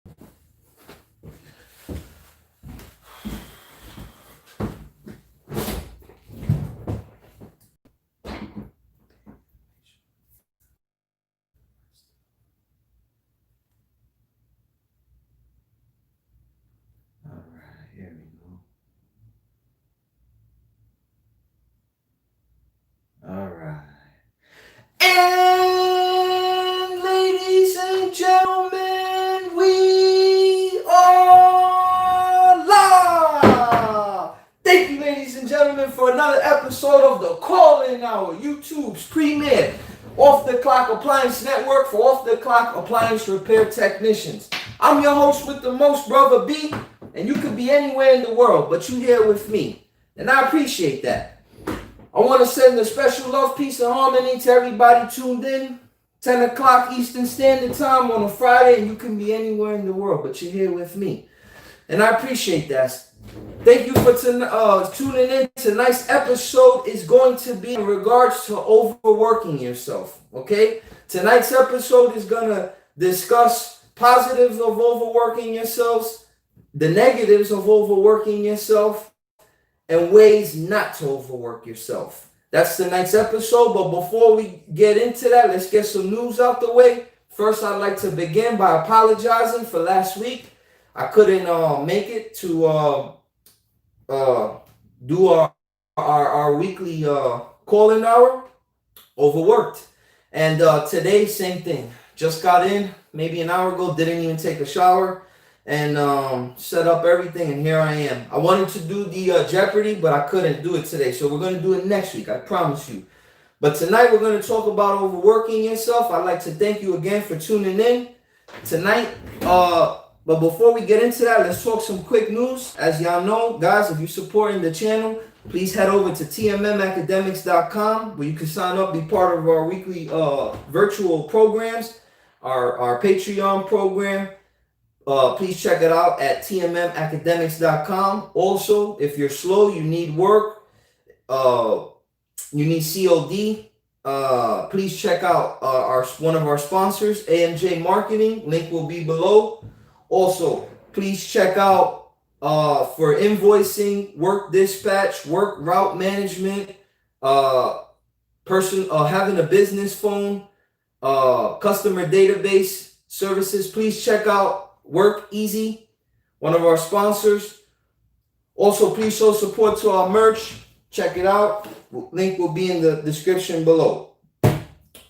Here we go. All right. And ladies and gentlemen, we are live. Thank you, ladies and gentlemen, for another episode of the Call-In Hour, YouTube's premier off-the-clock appliance network for off-the-clock appliance repair technicians. I'm your host with the most, Brother B, and you could be anywhere in the world, but you're here with me, and I appreciate that. I want to send a special love, peace, and harmony to everybody tuned in. 10 o'clock Eastern Standard Time on a Friday, and you can be anywhere in the world, but you're here with me. And I appreciate that. Thank you for tuning in. Tonight's episode is going to be in regards to overworking yourself, okay? Tonight's episode is going to discuss positives of overworking yourselves, the negatives of overworking yourself, and ways not to overwork yourself. That's tonight's episode, but before we get into that, let's get some news out the way. First, I'd like to begin by apologizing for last week. I couldn't make it to do our weekly call-in hour. Overworked. And today, same thing. Just got in maybe an hour ago, didn't even take a shower, and set up everything, and here I am. I wanted to do the Jeopardy, but I couldn't do it today, so we're going to do it next week, I promise you. But tonight we're going to talk about overworking yourself. I'd like to thank you again for tuning in tonight. But before we get into that, let's talk some quick news. As y'all know, guys, if you're supporting the channel, please head over to tmmacademics.com, where you can sign up, be part of our weekly virtual programs, our Patreon program. Please check it out at tmmacademics.com. Also, if you're slow, you need work, you need COD, please check out one of our sponsors, AMJ Marketing. Link will be below. Also, please check out for invoicing, work dispatch, work route management, having a business phone, customer database services. Please check out workiz, one of our sponsors. Also, please show support to our merch. Check it out. Link will be in the description below.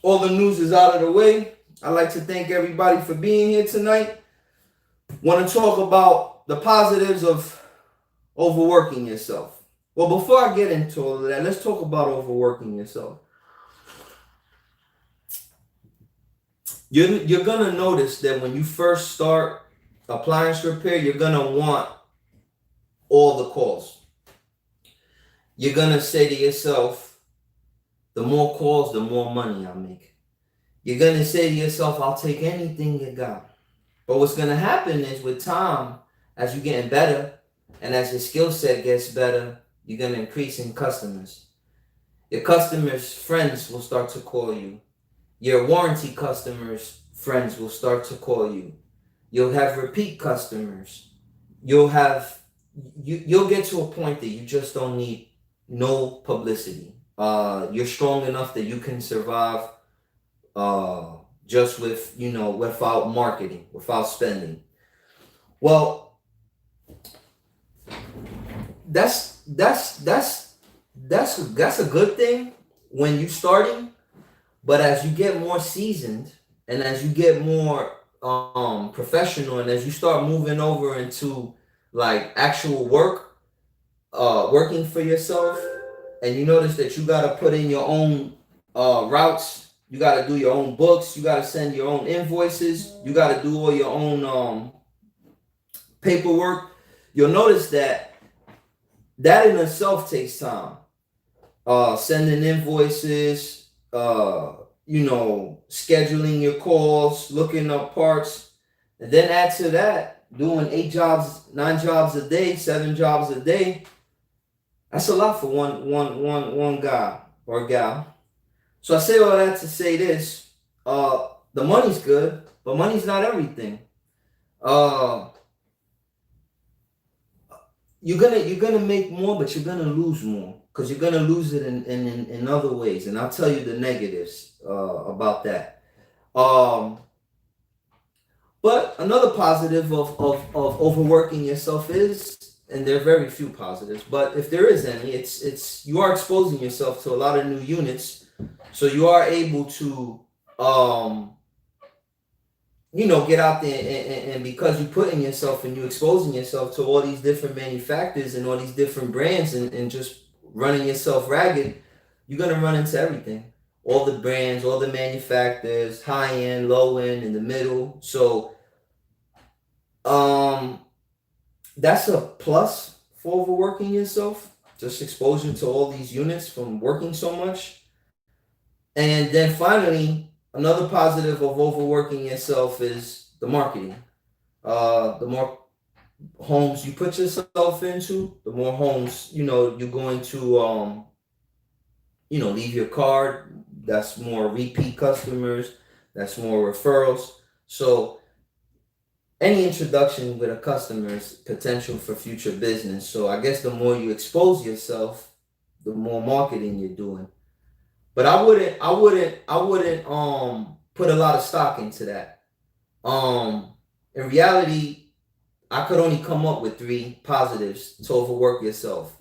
All the news is out of the way. I'd like to thank everybody for being here tonight. Want to talk about the positives of overworking yourself. Well, before I get into all of that, let's talk about overworking yourself. You're going to notice that when you first start appliance repair, you're going to want all the calls. You're going to say to yourself, the more calls, the more money I make. You're going to say to yourself, I'll take anything you got. But what's going to happen is with time, as you're getting better and as your skill set gets better, you're going to increase in customers. Your customers' friends will start to call you. Your warranty customers' friends will start to call you. You'll have repeat customers. You'll get to a point that you just don't need no publicity. You're strong enough that you can survive just with, without marketing, without spending. Well, that's a good thing when you're starting. But as you get more seasoned and as you get more professional and as you start moving over into like actual work, working for yourself, and you notice that you got to put in your own routes, you got to do your own books, you got to send your own invoices, you got to do all your own paperwork, you'll notice that in itself takes time. Sending invoices, scheduling your calls, looking up parts, and then add to that, doing 8 jobs, 9 jobs a day, 7 jobs a day. That's a lot for one guy or gal. So I say all that to say this, the money's good, but money's not everything. uh, you're gonna make more, but you're gonna lose more because you're gonna lose it in other ways. And I'll tell you the negatives about that. Um, but another positive of overworking yourself is, and there are very few positives, but if there is any, it's you are exposing yourself to a lot of new units, so you are able to um get out there and because you putting yourself and you exposing yourself to all these different manufacturers and all these different brands and just running yourself ragged, you're gonna run into everything. All the brands, all the manufacturers, high end, low end, in the middle. So um that's a plus for overworking yourself. Just exposure to all these units from working so much. And then finally, another positive of overworking yourself is the marketing. The more homes you put yourself into, the more homes you're going to leave your card. That's more repeat customers. That's more referrals. So any introduction with a customer is potential for future business. So I guess the more you expose yourself, the more marketing you're doing. But I wouldn't put a lot of stock into that. In reality, I could only come up with three positives to overwork yourself.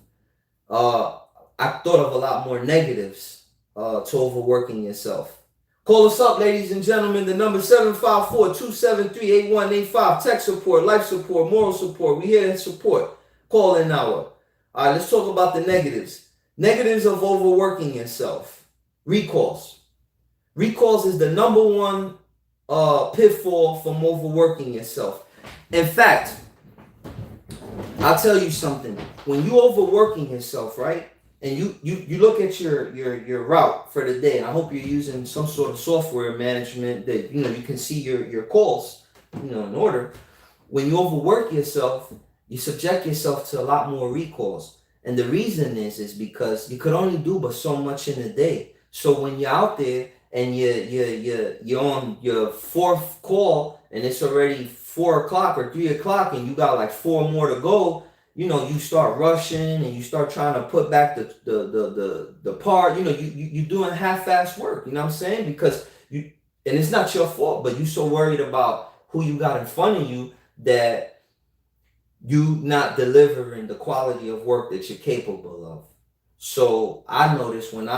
Uh, I thought of a lot more negatives to overworking yourself. Call us up, ladies and gentlemen. The number 754-273-8185. Tech support, life support, moral support. We here to support. Call in hour. All right, let's talk about the negatives. Negatives of overworking yourself. Recalls. Recalls is the number one pitfall from overworking yourself. In fact, I'll tell you something. When you overworking yourself, right, and you look at your route for the day, and I hope you're using some sort of software management that you can see your calls, in order. When you overwork yourself, you subject yourself to a lot more recalls, and the reason is because you could only do but so much in a day. So when you're out there and you're on your fourth call and it's already 4 o'clock or 3 o'clock and you got like four more to go, you start rushing and you start trying to put back the part. You doing half-ass work. You know what I'm saying? Because and it's not your fault, but you so worried about who you got in front of you that you not delivering the quality of work that you're capable of. So I notice when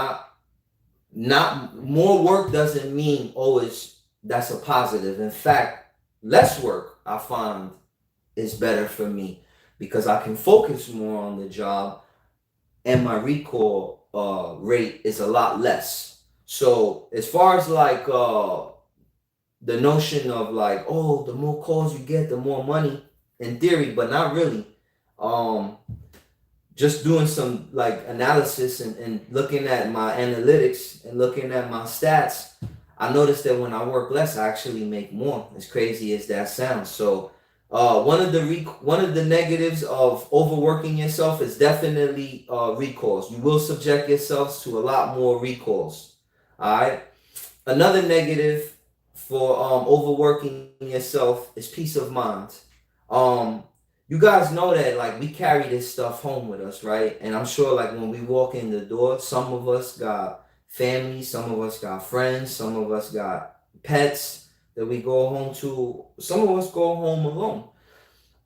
not more work doesn't mean always that's a positive. In fact, less work I find is better for me because I can focus more on the job and my recall rate is a lot less. So as far as like the notion of like, oh, the more calls you get, the more money, in theory, but not really. Um, just doing some like analysis and looking at my analytics and looking at my stats, I noticed that when I work less, I actually make more. As crazy as that sounds. So, one of the negatives of overworking yourself is definitely recalls. You will subject yourselves to a lot more recalls. All right. Another negative for overworking yourself is peace of mind. Um, you guys know that like we carry this stuff home with us, right? And I'm sure like when we walk in the door, some of us got family, some of us got friends, some of us got pets that we go home to. Some of us go home alone.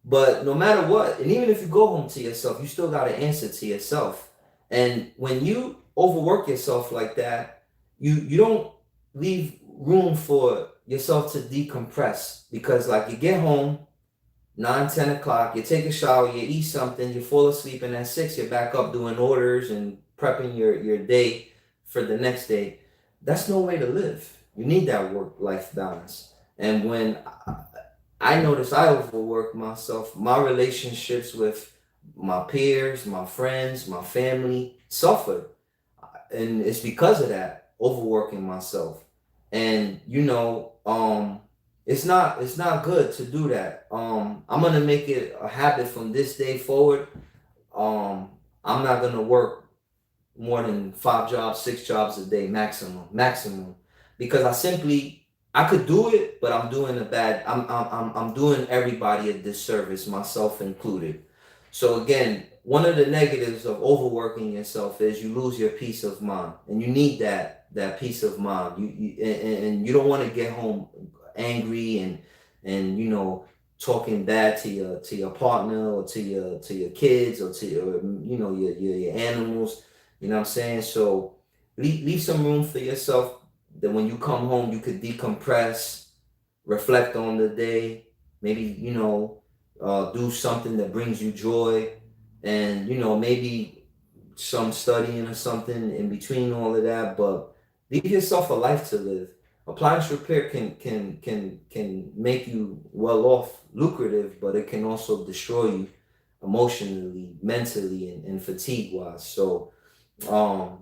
But no matter what, and even if you go home to yourself, you still got to answer to yourself. And when you overwork yourself like that, you don't leave room for yourself to decompress because like you get home 9, 10 o'clock, you take a shower, you eat something, you fall asleep, and at 6 you're back up doing orders and prepping your day for the next day. That's no way to live. You need that work-life balance. And when I notice I overwork myself, my relationships with my peers, my friends, my family suffer. And it's because of that, overworking myself. And it's not good to do that. I'm gonna make it a habit from this day forward. I'm not gonna work more than 5 jobs, 6 jobs a day maximum, because I could do it, but I'm doing I'm doing everybody a disservice, myself included. So again, one of the negatives of overworking yourself is you lose your peace of mind, and you need that peace of mind. And you don't want to get home angry and talking bad to your partner or to your kids or to your animals. You know what I'm saying? So leave some room for yourself that when you come home you could decompress, reflect on the day, maybe do something that brings you joy, and maybe some studying or something in between all of that. But leave yourself a life to live. Appliance repair can make you well off, lucrative, but it can also destroy you emotionally, mentally, and fatigue wise. So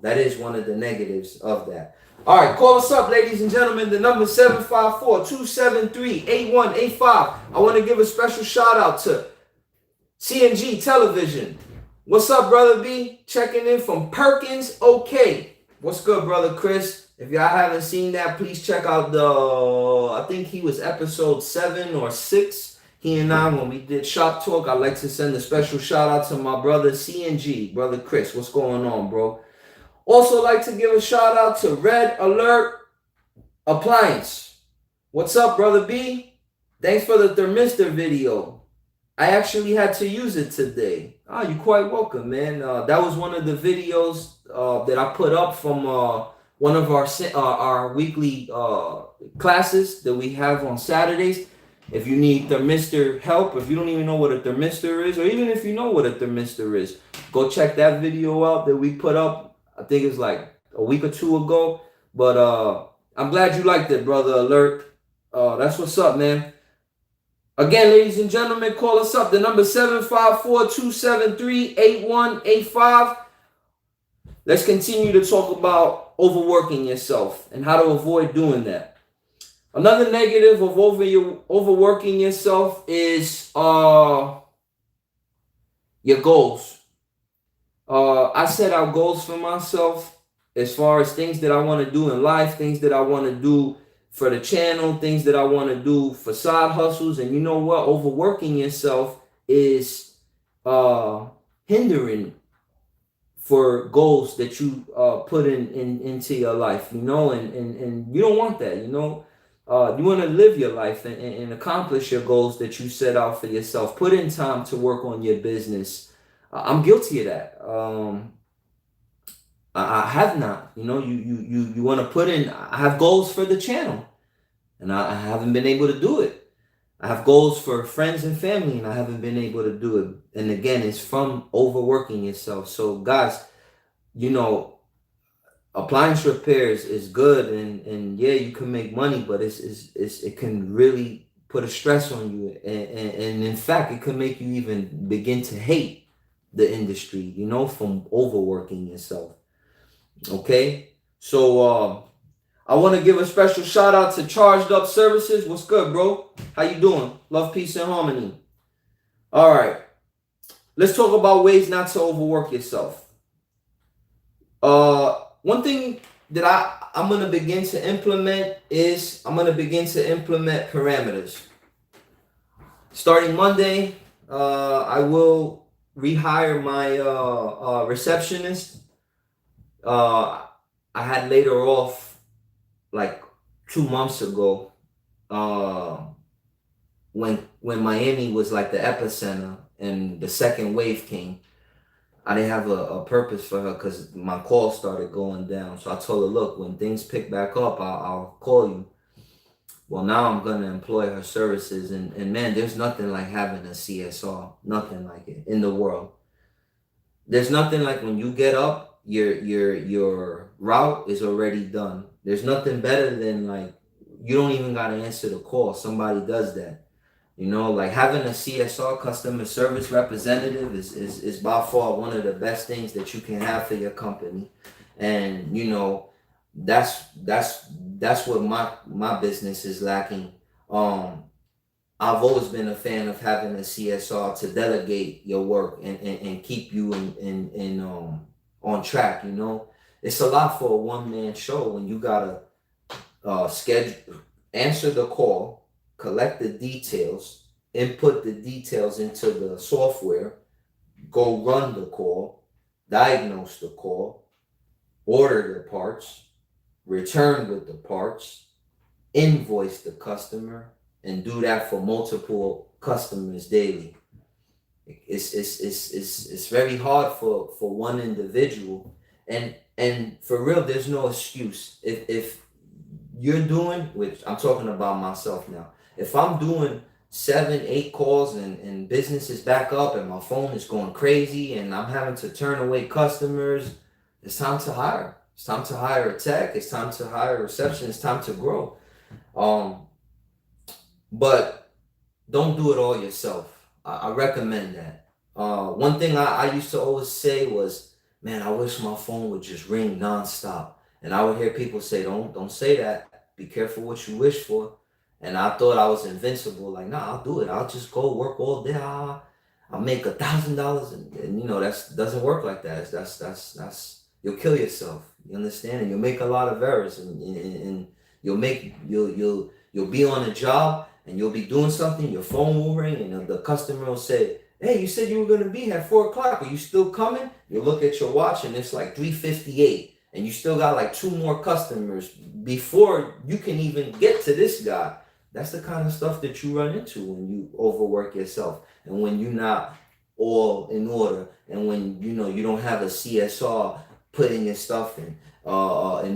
that is one of the negatives of that. All right, call us up, ladies and gentlemen. The number 754-273-8185. I want to give a special shout out to CNG Television. What's up, brother B? Checking in from Perkins. Okay. What's good, brother Chris? If y'all haven't seen that, please check out I think he was episode 7 or 6. He and I, when we did Shop Talk, I'd like to send a special shout out to my brother CNG, brother Chris. What's going on, bro? Also like to give a shout out to Red Alert Appliance. What's up, brother B? Thanks for the thermistor video. I actually had to use it today. You're quite welcome, man. That was one of the videos that I put up from one of our weekly classes that we have on Saturdays. If you need thermistor help, if you don't even know what a thermistor is, or even if you know what a thermistor is, go check that video out that we put up. I think it's like a week or two ago. But I'm glad you liked it, brother Alert. That's what's up, man. Again, ladies and gentlemen, call us up. The number 754-273-8185. Let's continue to talk about overworking yourself and how to avoid doing that. Another negative of overworking yourself is your goals. I set out goals for myself as far as things that I want to do in life, things that I want to do for the channel, things that I want to do for side hustles. And you know what? Overworking yourself is hindering for goals that you put into your life, and you don't want that, you want to live your life and accomplish your goals that you set out for yourself. Put in time to work on your business. I'm guilty of that. I have not. You want to put in. I have goals for the channel, and I haven't been able to do it. I have goals for friends and family, and I haven't been able to do it. And again, it's from overworking yourself. So, guys, appliance repairs is good, and yeah, you can make money, but it can really put a stress on you, and in fact, it can make you even begin to hate the industry, from overworking yourself. Okay, so I want to give a special shout out to Charged Up Services. What's good, bro? How you doing? Love, peace, and harmony. All right, let's talk about ways not to overwork yourself. One thing that I'm going to begin to implement is parameters. Starting Monday, I will rehire my receptionist. I had laid her off like 2 months ago, when Miami was like the epicenter and the second wave came. I didn't have a purpose for her because my calls started going down. So I told her, look, when things pick back up, I'll call you. Well, now I'm going to employ her services. And man, there's nothing like having a CSR. Nothing like it in the world. There's nothing like when you get up, your route is already done. There's nothing better than like, you don't even got to answer the call. Somebody does that. Like having a CSR, customer service representative, is by far one of the best things that you can have for your company. And that's what my business is lacking. I've always been a fan of having a CSR to delegate your work and keep you on track. It's a lot for a one-man show when you gotta schedule answer the call, collect the details, input the details into the software, go run the call, diagnose the call, order the parts, return with the parts, invoice the customer, and do that for multiple customers daily. It's very hard for one individual, and for real, there's no excuse. If you're doing, which I'm talking about myself now, if I'm doing 7, 8 calls and business is back up and my phone is going crazy and I'm having to turn away customers, it's time to hire. It's time to hire a tech. It's time to hire a reception. It's time to grow. But don't do it all yourself. I recommend that. One thing I used to always say was, man, I wish my phone would just ring nonstop. And I would hear people say, don't say that. Be careful what you wish for. And I thought I was invincible. Like, nah, I'll do it. I'll just go work all day. I'll make $1,000, and you know that doesn't work like that. That's you'll kill yourself. You understand? And you'll make a lot of errors, and you'll be on a job and you'll be doing something. Your phone will ring, and the customer will say, "Hey, you said you were gonna be here at 4 o'clock. Are you still coming?" You look at your watch and it's like 3:58, and you still got like 2 more customers before you can even get to this guy. That's the kind of stuff that you run into when you overwork yourself, and when you're not all in order, and when you don't have a CSR putting your stuff in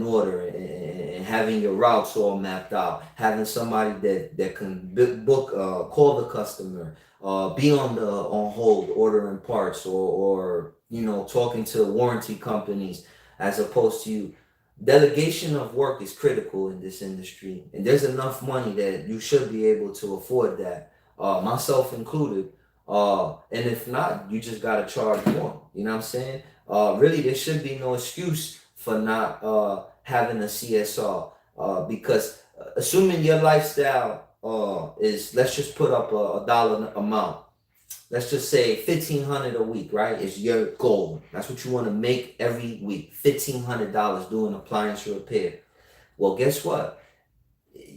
order, and having your routes all mapped out, having somebody that can book, call the customer, be on hold ordering parts, or talking to warranty companies, as opposed to delegation of work is critical in this industry, and there's enough money that you should be able to afford that, myself included. And if not, you just gotta charge more. You know what I'm saying? Really, there should be no excuse for not having a CSR, because assuming your lifestyle is, let's just put up a dollar amount. Let's just say $1,500 a week, right? Is your goal. That's what you want to make every week. $1,500 doing appliance repair. Well, guess what?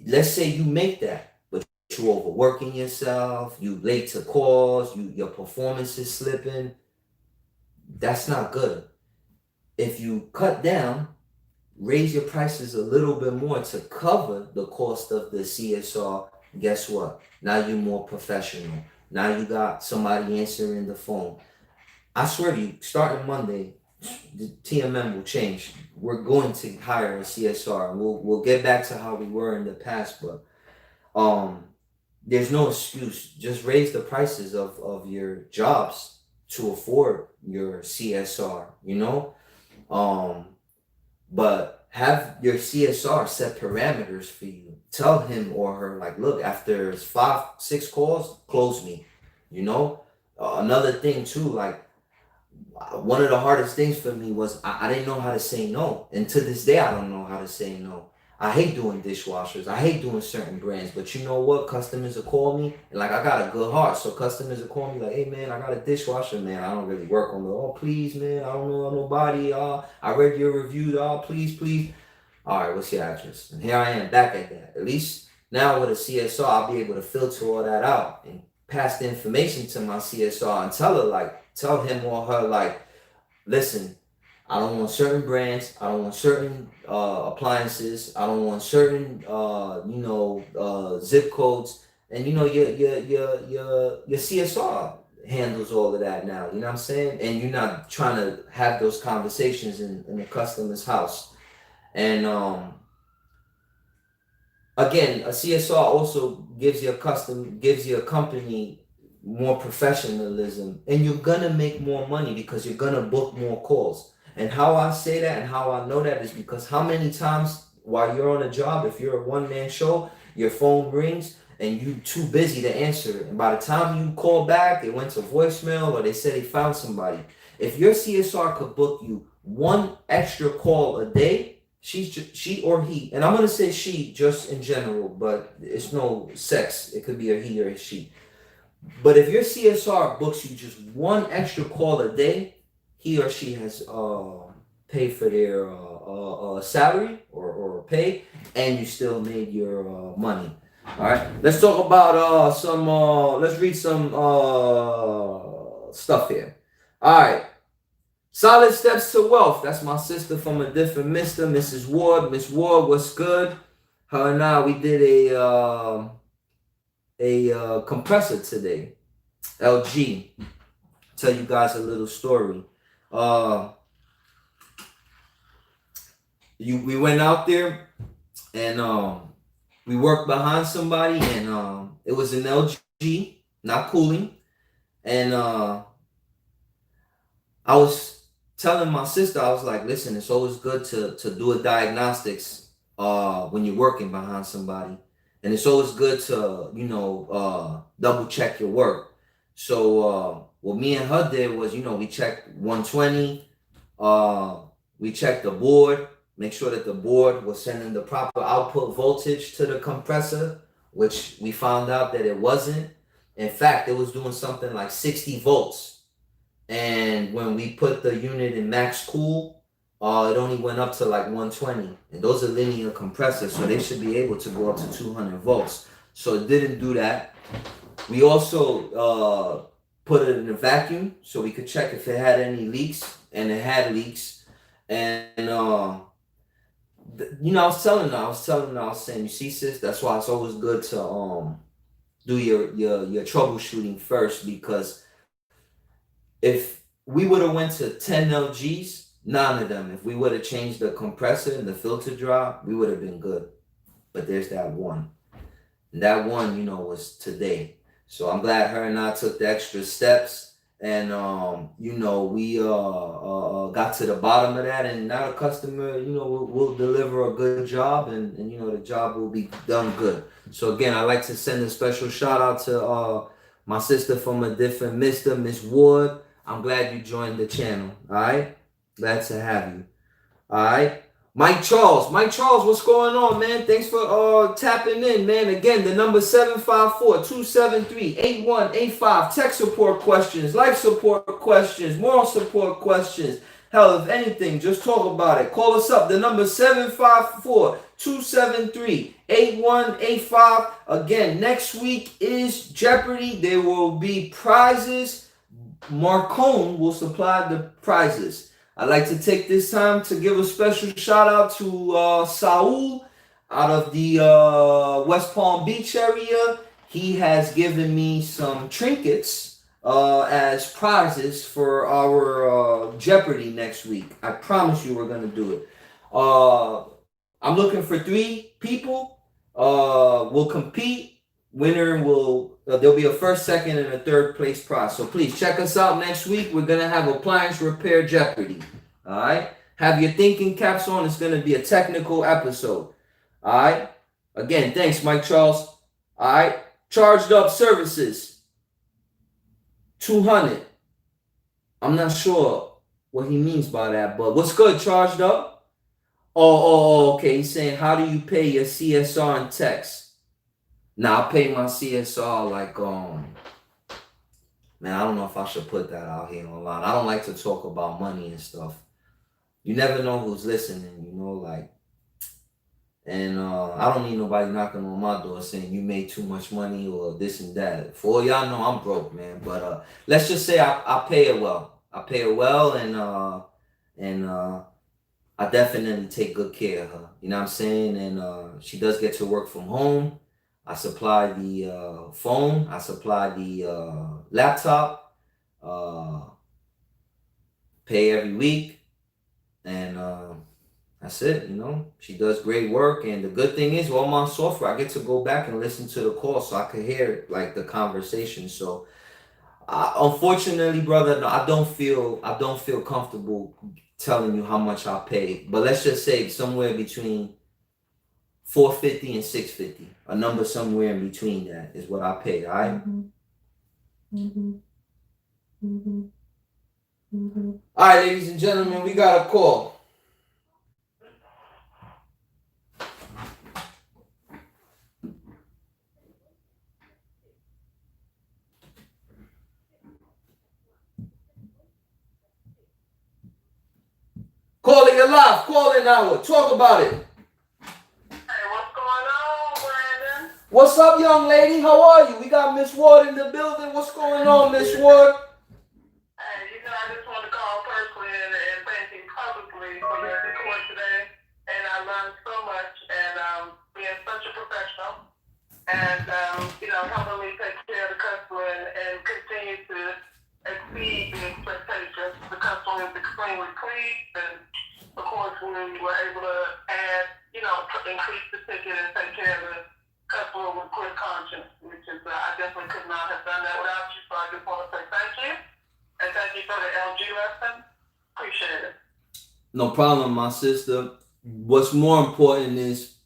Let's say you make that, but you overworking yourself, you late to calls, your performance is slipping. That's not good. If you cut down, raise your prices a little bit more to cover the cost of the CSR, guess what? Now you're more professional. Now you got somebody answering the phone. I swear to you, starting Monday, the TMM will change. We're going to hire a CSR. We'll get back to how we were in the past, but there's no excuse. Just raise the prices of your jobs to afford your CSR, but have your CSR set parameters for you. Tell him or her, like, look, after 5, 6 calls, close me. Another thing too, like, one of the hardest things for me was I didn't know how to say no. And to this day, I don't know how to say no. I hate doing dishwashers. I hate doing certain brands. But you know what? Customers will call me. And like, I got a good heart. So customers will call me like, hey, man, I got a dishwasher, man. I don't really work on the, oh, please, man. I don't know nobody. I read your review. Please, please. All right, what's your address? And here I am back at that. At least now with a CSR, I'll be able to filter all that out and pass the information to my CSR and tell him or her, like, listen, I don't want certain brands. I don't want certain appliances. I don't want certain zip codes. And your CSR handles all of that now. You know what I'm saying? And you're not trying to have those conversations in the customer's house. And again, a CSR also gives your company more professionalism, and you're gonna make more money because you're gonna book more calls. And how I say that and how I know that is because how many times while you're on a job, if you're a one-man show, your phone rings and you're too busy to answer it, and by the time you call back, it went to voicemail or they said they found somebody. If your CSR could book you 1 extra call a day, she or he, and I'm gonna say she just in general, but it's no sex. It could be a he or a she. But if your CSR books you just 1 extra call a day, he or she has paid for their salary or pay, and you still made your money. All right, let's talk about some. Let's read some stuff here. All right, solid steps to wealth. That's my sister from a different Mister, Mrs. Ward. Miss Ward, what's good? Her and I, we did a compressor today. LG. Tell you guys a little story. We went out there and we worked behind somebody, and it was an LG, not cooling, and I was telling my sister, I was like, listen, it's always good to do a diagnostics when you're working behind somebody, and it's always good to double check your work. So what me and her did was, we checked 120, we checked the board, make sure that the board was sending the proper output voltage to the compressor, which we found out that it wasn't. In fact, it was doing something like 60 volts. And when we put the unit in max cool, it only went up to like 120. And those are linear compressors, so they should be able to go up to 200 volts. So it didn't do that. We also put it in a vacuum so we could check if it had any leaks, and it had leaks. And I was telling her, I was saying, you see, sis, that's why it's always good to do your troubleshooting first, because if we would have went to 10 LGs, none of them, if we would have changed the compressor and the filter drop, we would have been good. But there's that one. And that one, was today. So I'm glad her and I took the extra steps, and we got to the bottom of that, and now the customer, will deliver a good job, and the job will be done good. So again, I'd like to send a special shout out to my sister from a different Mister, Miss Ward. I'm glad you joined the channel. All right, glad to have you. All right. Mike Charles, what's going on, man? Thanks for tapping in, man. Again, the number 754-273-8185. Tech support questions, life support questions, moral support questions. Hell, if anything, just talk about it. Call us up. The number 754-273-8185. Again, next week is Jeopardy. There will be prizes. Marcone will supply the prizes. I'd like to take this time to give a special shout out to Saul out of the West Palm Beach area. He has given me some trinkets as prizes for our Jeopardy next week. I promise you we're going to do it. I'm looking for 3 people. We'll compete. Winner will, there'll be a first, second, and a third place prize. So please check us out next week. We're going to have appliance repair Jeopardy. All right. Have your thinking caps on. It's going to be a technical episode. All right. Again, thanks, Mike Charles. All right. Charged up services. 200. I'm not sure what he means by that, but what's good, charged up? Okay. He's saying, how do you pay your CSR in text? Now, I pay my CSR like, man, I don't know if I should put that out here online. I don't like to talk about money and stuff. You never know who's listening, and I don't need nobody knocking on my door saying you made too much money or this and that. For all y'all know, I'm broke, man. But let's just say I pay it well. I pay it well, and I definitely take good care of her. You know what I'm saying? And she does get to work from home. I supply the phone. I supply the laptop. Pay every week. And that's it, She does great work. And the good thing is, all my software, I get to go back and listen to the call so I can hear the conversation. So unfortunately, brother, no, I don't feel comfortable telling you how much I pay. But let's just say somewhere between $450 and $650. A number somewhere in between that is what I pay, all right? All right, ladies and gentlemen, we got a call. Call it your life. Call it now. Talk about it. Hey, what's going on, Brandon? What's up, young lady? How are you? We got Miss Ward in the building. What's going on, Miss Ward? Hey, I just want to call personally and thank you publicly for your support today. And I learned so much and being such a professional and, helping me take care of the customer and continue to exceed the expectations. The customer is extremely pleased and, of course, we were able to add, increase the ticket and take care of the customer with clear conscience, which is, I definitely could not have done that without you. So I just want to say thank you. And thank you for the LG lesson. Appreciate it. No problem, my sister. What's more important is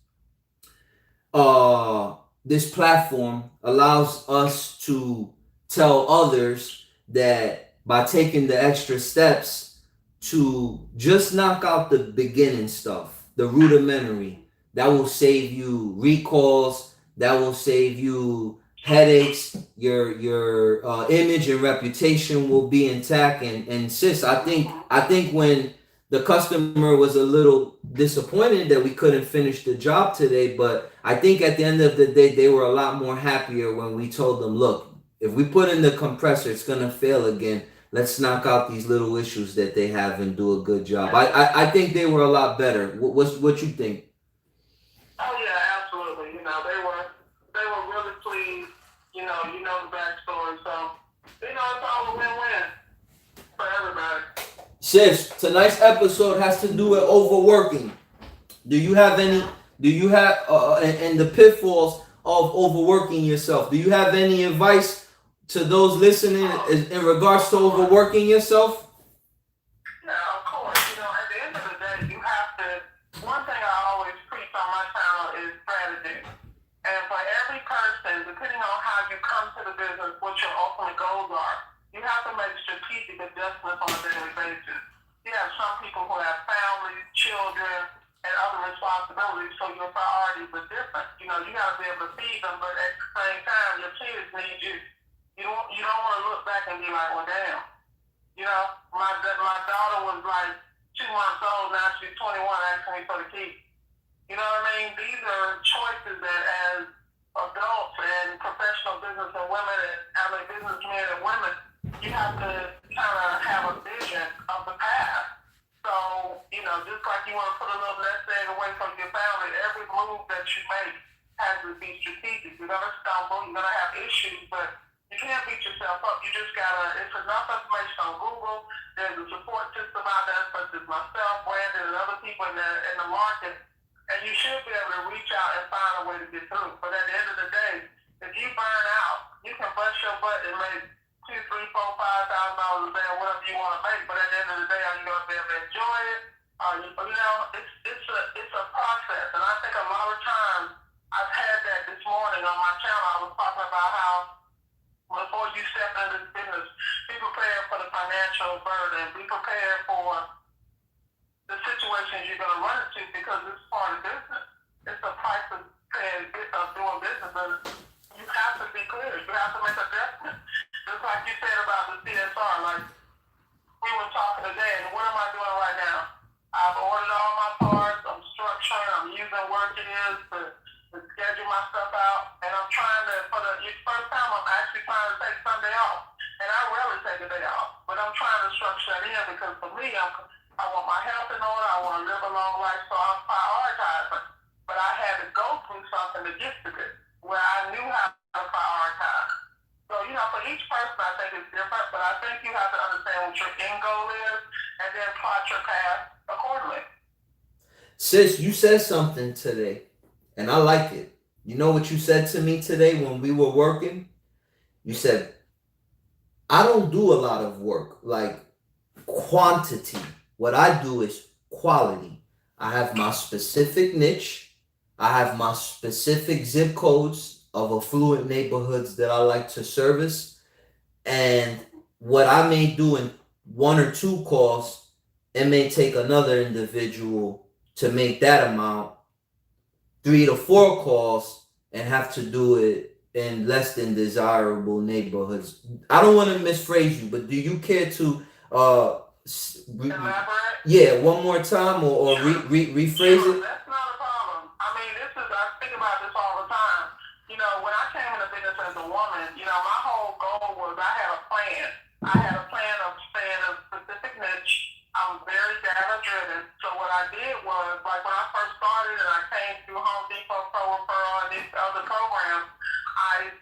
this platform allows us to tell others that by taking the extra steps to just knock out the beginning stuff, the rudimentary, that will save you recalls, that will save you headaches, your image and reputation will be intact. And sis, I think when the customer was a little disappointed that we couldn't finish the job today, but I think at the end of the day they were a lot more happier when we told them, look, if we put in the compressor, it's gonna fail again. Let's knock out these little issues that they have and do a good job. I think they were a lot better. What you think? Oh yeah, absolutely. They were really pleased. You know the backstory, so it's all a win-win for everybody. Sis, tonight's episode has to do with overworking. Do you have and the pitfalls of overworking yourself? Do you have any advice to those listening in regards to overworking yourself? Now, of course, at the end of the day, you have to. One thing I always preach on my channel is strategy. And for every person, depending on how you come to the business, what your ultimate goals are, you have to make strategic adjustments on a daily basis. You have some people who have families, children, and other responsibilities, so your priorities are different. You got to be able to feed them, but at the same time, your kids need you. You don't want to look back and be like, well, damn. My daughter was like 2 months old, now she's 21, asking me for the key. You know what I mean? These are choices that as adults and professional businessmen and women, you have to kind of have a vision of the past. So, just like you want to put a little nest egg away from your family, every move that you make has to be strategic. You're going to stumble, you're going to have issues, but you can't beat yourself up. You just got to, it's enough information on Google. There's a support system out there, such as myself, Brandon, and other people in the market. And you should be able to reach out and find a way to get through. But at the end of the day, if you burn out, you can bust your butt and make $2, $3, $4, $5,000 a day or whatever you want to make. But at the end of the day, are you going to be able to enjoy it? It's a process. And I think a lot of times, I've had that this morning on my channel. I was talking about how before you step into this business, be prepared for the financial burden. Be prepared for the situations you're going to run into because it's part of business. It's a price of doing business. And you have to be clear. You have to make adjustments. Just like you said about the CSR. Like we were talking today, and what am I doing right now? I've ordered all my parts. I'm structuring. I'm using workiz to schedule my stuff out. And I'm trying to, for the first time, I'm actually trying to take Sunday off. And I rarely take a day off. But I'm trying to structure that in because for me, I want my health in order. I want to live a long life, so I'm prioritizing. But I had to go through something to get to this, where I knew how to prioritize. So, for each person, I think it's different, but I think you have to understand what your end goal is and then plot your path accordingly. Sis, you said something today, and I like it. You know what you said to me today when we were working? You said, I don't do a lot of work, like quantity. What I do is quality. I have my specific niche. I have my specific zip codes of affluent neighborhoods that I like to service. And what I may do in 1 or 2 calls, it may take another individual to make that amount, 3 to 4 calls, and have to do it in less than desirable neighborhoods. I don't want to misphrase you, but do you care to elaborate? Yeah, one more time or rephrase Sure, it. that's not a problem. I mean, I think about this all the time. You know, when I came into business as a woman, you know, my whole goal was I had a plan. I had a plan of staying in a specific niche. I was very data driven. So what I did was, like when I first started and I came through Home Depot, Pro Referral, and these other programs, I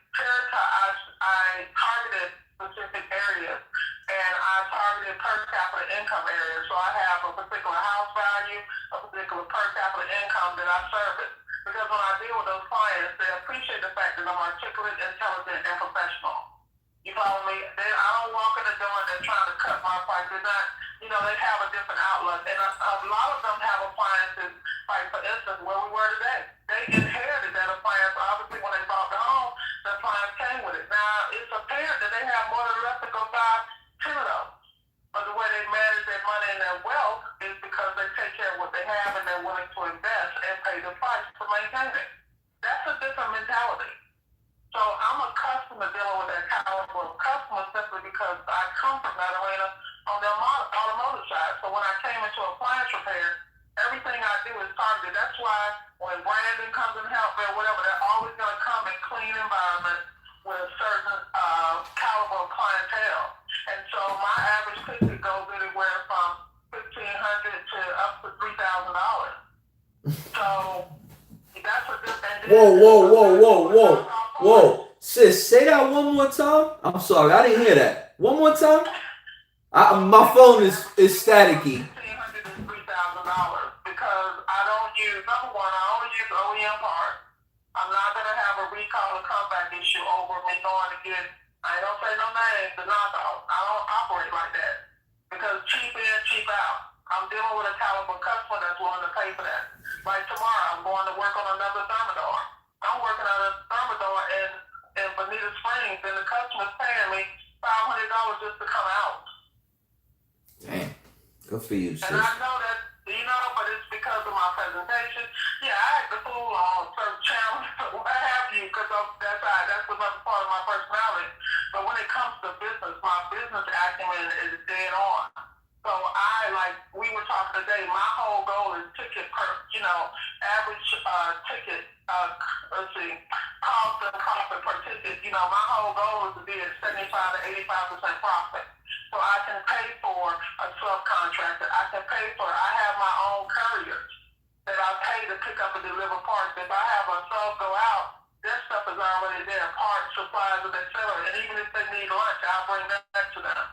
targeted specific areas. And I targeted per capita income areas. So I have a particular house value, a particular per capita income that I service. Because when I deal with those clients, they appreciate the fact that I'm articulate, intelligent, and professional. You follow me? I don't walk in the door and they're trying to cut my price. They're not, you know, they have a different outlook. And a lot of them have appliances, like for instance, where we were today. They inherited that appliance. Obviously, when they bought the home, the appliance came with it. Now, it's apparent that they have more than enough to go buy 10 of those. But the way they manage their money and their wealth is because they take care of what they have and they're willing to invest and pay the price to maintain it. That's a different mentality. So I'm accustomed to dealing with that caliber of customer simply because I come from that arena on the automotive side. So when I came into appliance repair, everything I do is targeted. That's why when branding comes and help me or whatever, they're always going to come in clean environments with a certain caliber of clientele. And so my average ticket goes anywhere from $1,500 to up to $3,000. So that's a different. Whoa. Sis, say that one more time. I'm sorry, I didn't hear that. One more time. My phone is staticky. $1,500 to $3,000 because I don't use, number one, I only use OEM parts. I'm not going to have a recall or comeback issue over me going to get, I don't say no names, the knockoff. I don't operate like that because cheap in, cheap out. I'm dealing with a caliber customer that's willing to pay for that. Like tomorrow, I'm going to work on another thermidor. I'm working on a thermidor in Bonita Springs, and the customer's paying me $500 just to come out. Damn, good for you, sis. And I know that, you know, but it's because of my presentation. Yeah, I act the fool on certain channels, what have you, because that's another part of my personality. But when it comes to business, my business acumen is dead on. So we were talking today, my whole goal is ticket per, average ticket, cost and profit per ticket. My whole goal is to be at 75 to 85% profit. So I can pay for a subcontractor. I have my own couriers that I pay to pick up and deliver parts. If I have a sub go out, their stuff is already there, parts, supplies, and etc. And even if they need lunch, I'll bring that to them.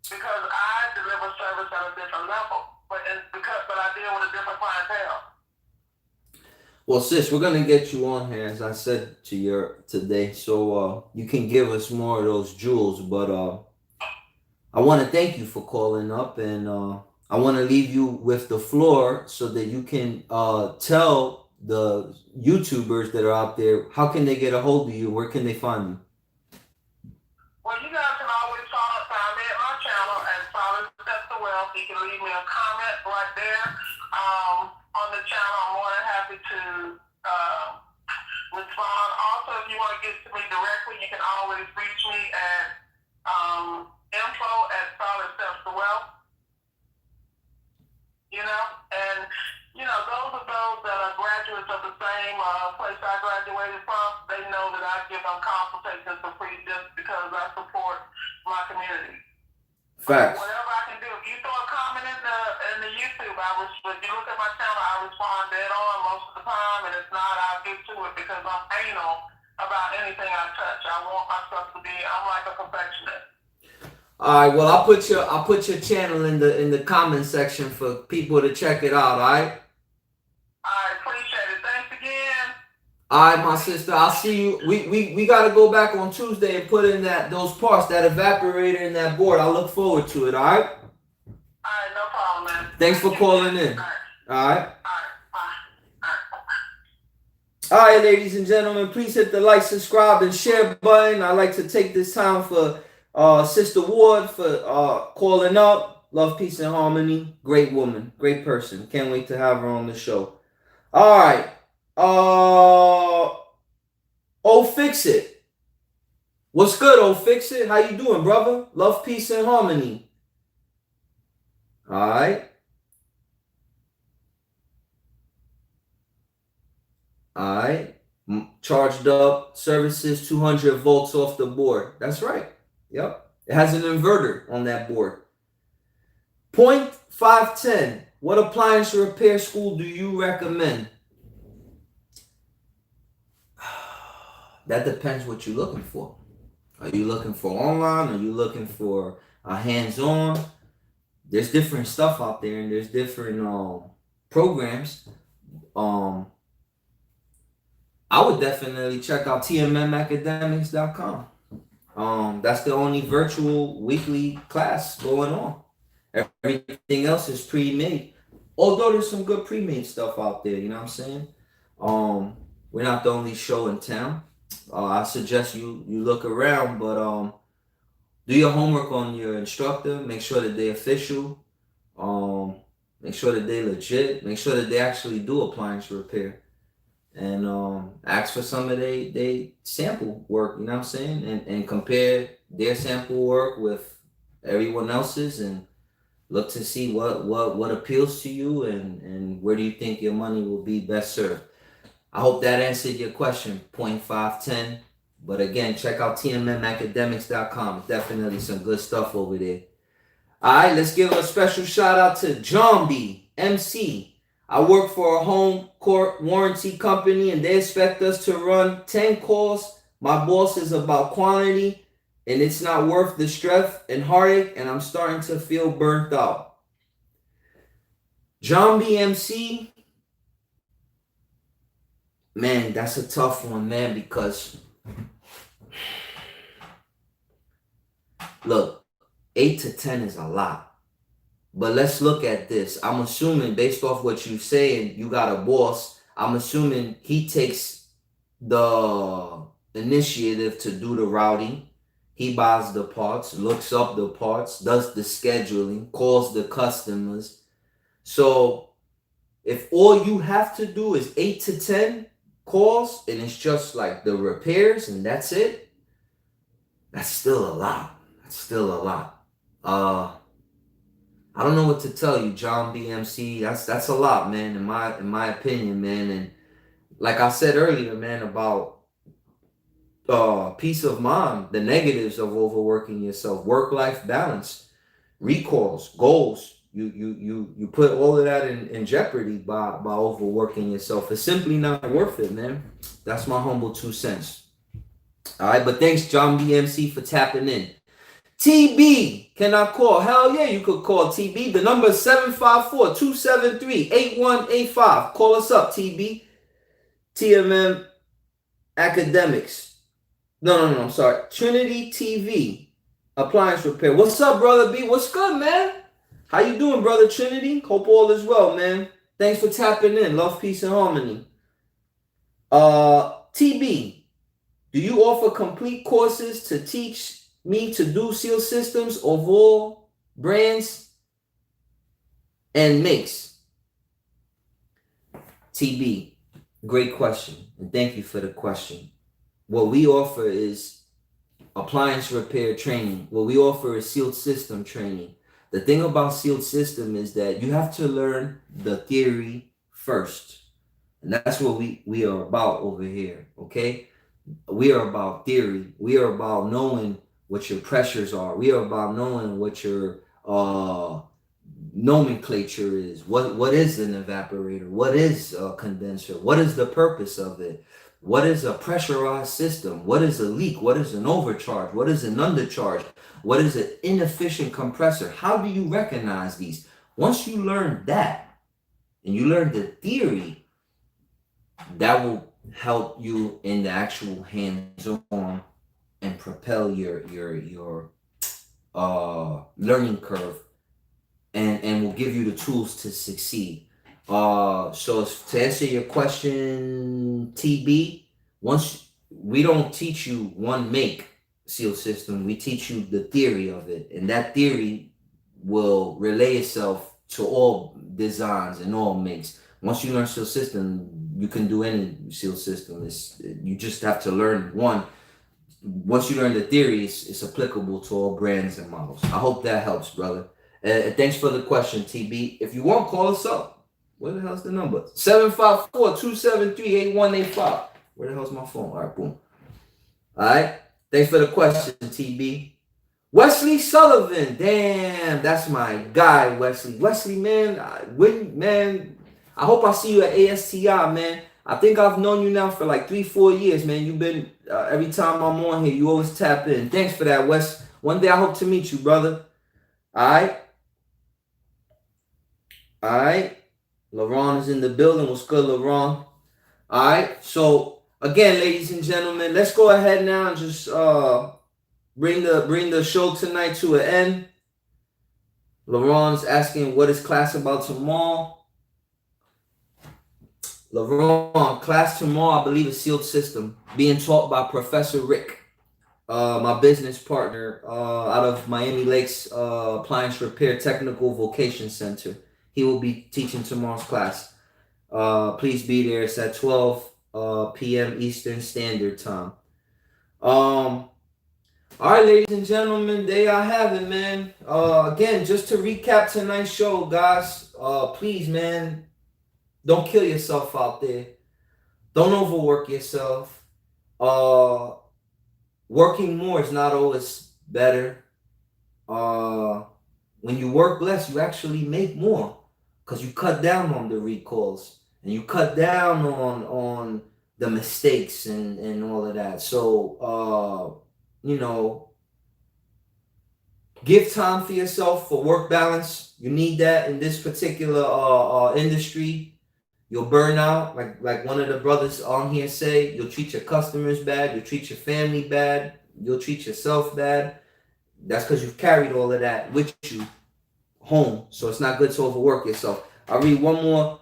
Because I deliver service at a different level, but I deal with a different clientele. Well, sis, we're gonna get you on here, as I said to you today, so you can give us more of those jewels. But I want to thank you for calling up, and I want to leave you with the floor so that you can tell the YouTubers that are out there how can they get a hold of you, where can they find you. Well, you guys can always find me at my channel at Solid Steps to Wealth. You can leave me a comment right there on the channel. I'm more than happy to respond. Also, if you want to get to me directly, you can always reach me at info@Solid Steps to Wealth. Those that are graduates of the same place I graduated from, they know that I give them consultations for free just because I support my community. Facts. Whatever I can do. If you throw a comment in the YouTube, if you look at my channel, I respond dead on most of the time, and if not, I'll get to it because I'm anal about anything I touch. I want myself to be, I'm like a perfectionist. All right, well, I'll put your channel in the comment section for people to check it out. All right. I appreciate it. Thanks again. All right, my sister. I'll see you. We got to go back on Tuesday and put in those parts, that evaporator and that board. I look forward to it. All right. All right, no problem, man. Thanks for calling in. All right. All right. Bye. All right, ladies and gentlemen, please hit the like, subscribe, and share button. I'd like to take this time for Sister Ward for calling up. Love, peace, and harmony. Great woman, great person. Can't wait to have her on the show. All right. Fix it. What's good, Fix it? How you doing, brother? Love, peace, and harmony. All right. All right. Charged up services 200 volts off the board. That's right. Yep. It has an inverter on that board. Point 510. What appliance repair school do you recommend? That depends what you're looking for. Are you looking for online? Are you looking for a hands-on? There's different stuff out there, and there's different programs. I would definitely check out TMMacademics.com. That's the only virtual weekly class going on. Everything else is pre-made. Although there's some good pre-made stuff out there, you know what I'm saying? We're not the only show in town. I suggest you look around, but do your homework on your instructor. Make sure that they're official. Make sure that they legit. Make sure that they actually do appliance repair. And ask for some of they sample work, you know what I'm saying? And compare their sample work with everyone else's and look to see what appeals to you and where do you think your money will be best served. I hope that answered your question, point 510. But again, check out TMMacademics.com. Definitely some good stuff over there. All right, let's give a special shout out to John B. MC. I work for a home court warranty company and they expect us to run 10 calls. My boss is about quantity and it's not worth the stress and heartache and I'm starting to feel burnt out. John BMC, man, that's a tough one, man, because look, 8 to 10 is a lot. But let's look at this. I'm assuming based off what you say and you got a boss, I'm assuming he takes the initiative to do the routing. He buys the parts, looks up the parts, does the scheduling, calls the customers. So if all you have to do is 8 to 10 calls and it's just like the repairs and that's it, that's still a lot. That's still a lot. I don't know what to tell you, John BMC. That's a lot, man, in my opinion, man. And like I said earlier, man, about peace of mind, the negatives of overworking yourself, work-life balance, recalls, goals. You put all of that in jeopardy by overworking yourself. It's simply not worth it, man. That's my humble 2 cents. All right, but thanks, John BMC, for tapping in. TB, can I call? Hell yeah, you could call TB. The number is 754-273-8185. Call us up, TB. TMM Academics. No, I'm sorry. Trinity TV. Appliance repair. What's up, brother B? What's good, man? How you doing, brother Trinity? Hope all is well, man. Thanks for tapping in. Love, peace, and harmony. TB, do you offer complete courses to teach me to do seal systems of all brands and makes? TB, great question, and thank you for the question. What we offer is appliance repair training. What we offer is sealed system training. The thing about sealed system is that you have to learn the theory first, and that's what we are about over here, okay? We are about theory. We are about knowing what your pressures are. We are about knowing what your nomenclature is. What is an evaporator? What is a condenser? What is the purpose of it? What is a pressurized system? What is a leak? What is an overcharge? What is an undercharge? What is an inefficient compressor? How do you recognize these? Once you learn that and you learn the theory, that will help you in the actual hands-on and propel your learning curve and will give you the tools to succeed. So to answer your question, TB, once we don't teach you one make seal system, we teach you the theory of it, and that theory will relay itself to all designs and all makes. Once you learn seal system, you can do any seal system. You just have to learn one. Once you learn the theory, it's applicable to all brands and models. I hope that helps, brother. Thanks for the question, TB. If you want, call us up. Where the hell's the number? 754-273-8185. Where the hell's my phone? All right, boom. All right. Thanks for the question, TB. Wesley Sullivan. Damn, that's my guy, Wesley. Wesley, man, I hope I see you at ASTI, man. I think I've known you now for like 3-4 years, man. You've been, every time I'm on here, you always tap in. Thanks for that, Wes. One day I hope to meet you, brother. All right. All right. LaRon is in the building. What's good, LaRon? All right. So, again, ladies and gentlemen, let's go ahead now and just bring the show tonight to an end. LaRon's asking, what is class about tomorrow? LaRon, class tomorrow, I believe, is sealed system, being taught by Professor Rick, my business partner out of Miami Lakes Appliance Repair Technical Vocation Center. He will be teaching tomorrow's class. Please be there. It's at 12 p.m. Eastern Standard Time. All right, ladies and gentlemen, there y'all have it, man. Again, just to recap tonight's show, guys, please, man, don't kill yourself out there. Don't overwork yourself. Working more is not always better. When you work less, you actually make more because you cut down on the recalls and you cut down on the mistakes and all of that. So, give time for yourself for work balance. You need that in this particular industry. You'll burn out, like one of the brothers on here say. You'll treat your customers bad. You'll treat your family bad. You'll treat yourself bad. That's because you've carried all of that with you home. So it's not good to overwork yourself. I'll read one more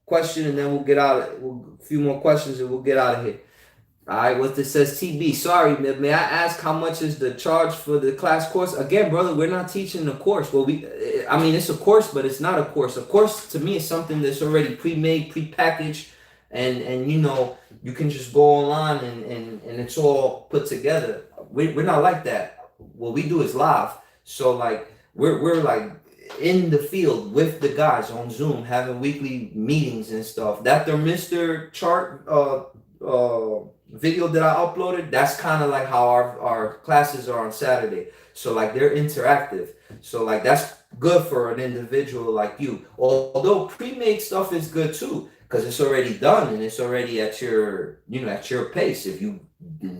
question and then we'll get out. A few more questions and we'll get out of here. All right, what this says, TB. Sorry, may I ask how much is the charge for the class course? Again, brother, we're not teaching the course. Well, it's a course, but it's not a course. A course to me is something that's already pre-made, pre-packaged, and you can just go online and it's all put together. We're not like that. What we do is live. So like we're like in the field with the guys on Zoom having weekly meetings and stuff. That thermistor chart video that I uploaded, that's kind of like how our classes are on Saturday. So like they're interactive. So like that's good for an individual like you. Although pre-made stuff is good too, because it's already done and it's already at your pace. If you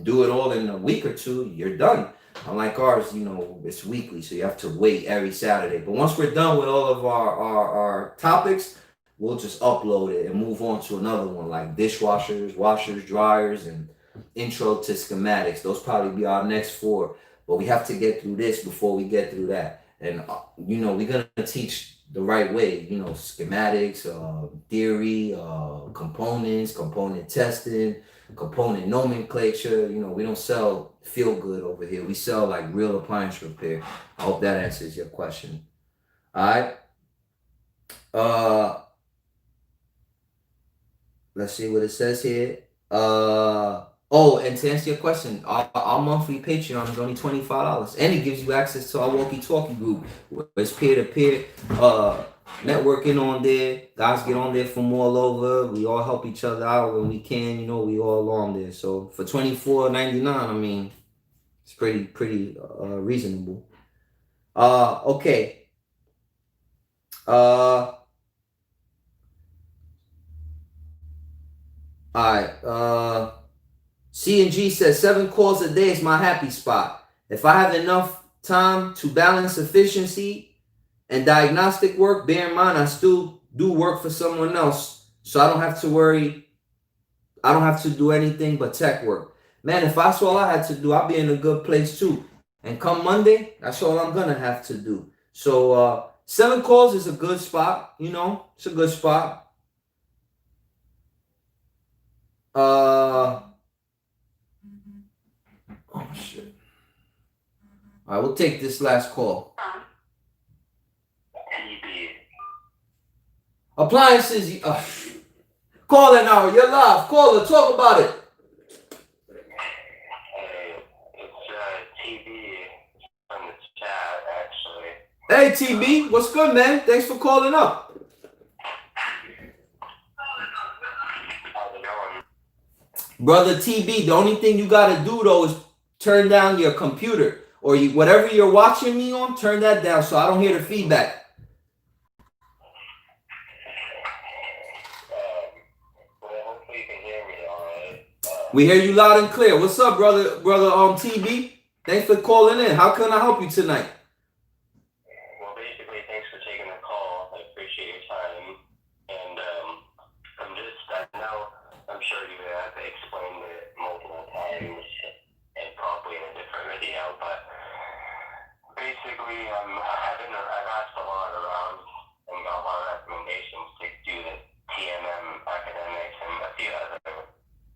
do it all in a week or two, you're done. Unlike ours, it's weekly, so you have to wait every Saturday. But once we're done with all of our topics, we'll just upload it and move on to another one, like dishwashers, washers, dryers, and intro to schematics. Those probably be our next 4. But we have to get through this before we get through that. And, we're going to teach the right way, schematics, theory, components, component testing, component nomenclature. We don't sell feel good over here. We sell like real appliance repair. I hope that answers your question. All right. Let's see what it says here. And to answer your question, our monthly Patreon is only $25, and it gives you access to our walkie-talkie group, where it's peer-to-peer networking on there. Guys get on there from all over. We all help each other out when we can. We all on there. So for $24.99, I mean, it's pretty reasonable. Okay. All right. C&G says 7 calls a day is my happy spot. If I have enough time to balance efficiency and diagnostic work, bear in mind I still do work for someone else, so I don't have to worry. I don't have to do anything but tech work. Man, if that's all I had to do, I'd be in a good place too. And come Monday, that's all I'm gonna have to do. So 7 calls is a good spot. It's a good spot. Oh shit. All right, we'll take this last call. Appliances. Call it now. You're live. Call it. Talk about it. Hey, it's TV from the chat, actually. Hey TB, what's good, man? Thanks for calling up. How's it going? Brother TB, the only thing you gotta do though is turn down your computer or whatever you're watching me on, turn that down so I don't hear the feedback. Well, hopefully you can hear me all right. We hear you loud and clear. What's up, brother TB? Thanks for calling in. How can I help you tonight? Well, basically, thanks for taking the call. I appreciate your time. And I know, I'm sure you have explained it multiple times and probably in a different video, but basically, I've asked a lot around and got a lot of recommendations to do the TMM academics and a few other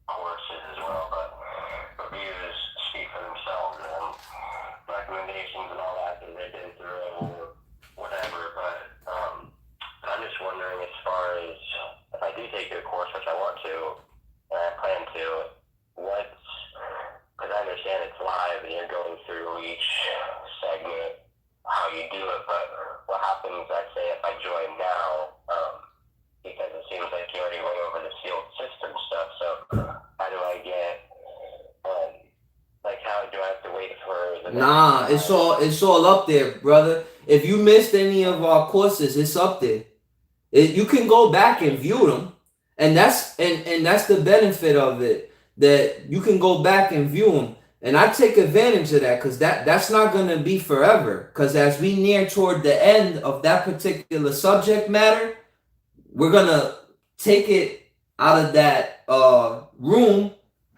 courses as well, but reviews speak for themselves and recommendations and all that they've been through or whatever, but I'm just wondering as far as if I do take your course, which I want to, and I plan to, because I understand it's live and you're going through each segment, how you do it, but what happens, let's say, if I join now, because it seems like you already went over the sealed system stuff, so how do I get, how do I have to wait for the Nah, it's all up there, brother. If you missed any of our courses, it's up there. You can go back and view them, and that's the benefit of it, that you can go back and view them. And I take advantage of that because that's not gonna be forever. Because as we near toward the end of that particular subject matter, we're gonna take it out of that room,